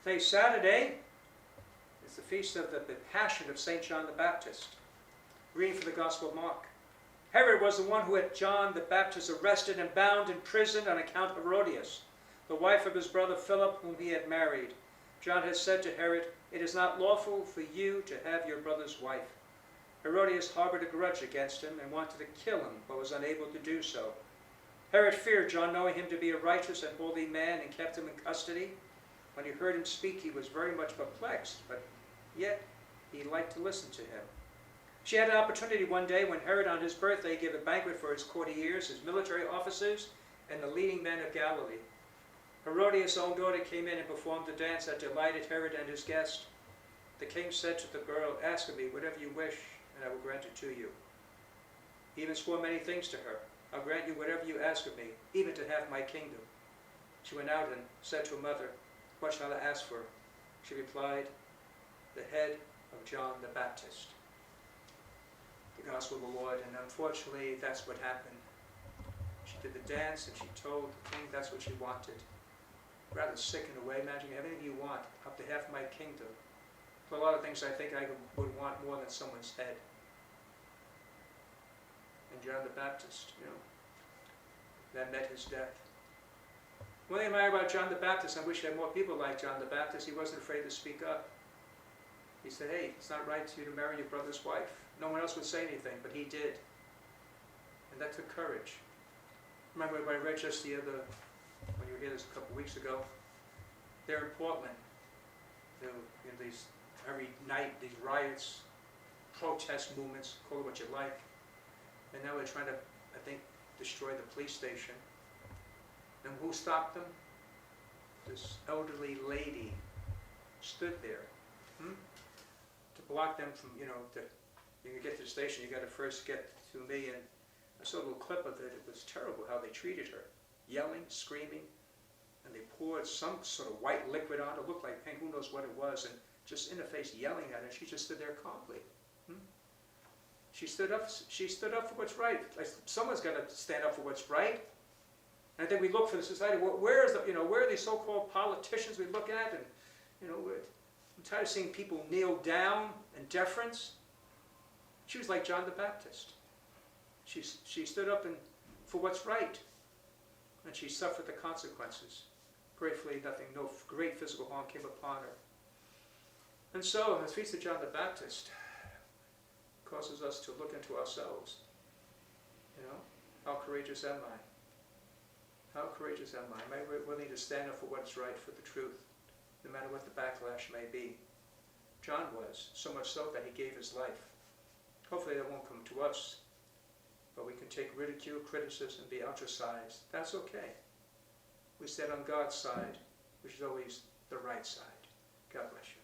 Today's Saturday is the feast of the Passion of St. John the Baptist. Reading from the Gospel of Mark. Herod was the one who had John the Baptist arrested and bound in prison on account of Herodias, the wife of his brother Philip, whom he had married. John had said to Herod, "It is not lawful for you to have your brother's wife." Herodias harbored a grudge against him and wanted to kill him, but was unable to do so. Herod feared John, knowing him to be a righteous and holy man, and kept him in custody. When he heard him speak, he was very much perplexed, but yet he liked to listen to him. She had an opportunity one day when Herod, on his birthday, gave a banquet for his courtiers, his military officers, and the leading men of Galilee. Herodias' own daughter came in and performed a dance that delighted Herod and his guest. The king said to the girl, "Ask of me whatever you wish, and I will grant it to you." He even swore many things to her. "I'll grant you whatever you ask of me, even to have my kingdom." She went out and said to her mother, "What shall I ask for?" She replied, "The head of John the Baptist." The Gospel of the Lord, and unfortunately that's what happened. She did the dance and she told the king that's what she wanted. Rather sick in a way. Imagine you have anything you want, up to half my kingdom. For a lot of things I think I would want more than someone's head. And John the Baptist, that met his death. One thing I admire about John the Baptist, I wish there were more people like John the Baptist, he wasn't afraid to speak up. He said, "Hey, it's not right for you to marry your brother's wife." No one else would say anything, but he did. And that took courage. Remember what I read just when you were here this a couple of weeks ago? There in Portland, every night, these riots, protest movements, call it what you like. And now they're trying to, I think, destroy the police station. And who stopped them? This elderly lady stood there to block them from, you can get to the station, you got to first get to me. And I saw a little clip of it. It was terrible how they treated her, yelling, screaming, and they poured some sort of white liquid on her. It looked like paint, who knows what it was, and just in her face yelling at her. She just stood there calmly. She stood up for what's right. Like, someone's got to stand up for what's right. And I think we look for the society. Where are these so-called politicians we look at? And I'm tired of seeing people kneel down in deference. She was like John the Baptist. She stood up for what's right, and she suffered the consequences. Gratefully, no great physical harm came upon her. And so, the feast of John the Baptist causes us to look into ourselves. How courageous am I? How courageous am I? Am I willing to stand up for what's right, for the truth, no matter what the backlash may be? John was, so much so that he gave his life. Hopefully that won't come to us, but we can take ridicule, criticism, be ostracized. That's okay. We stand on God's side, which is always the right side. God bless you.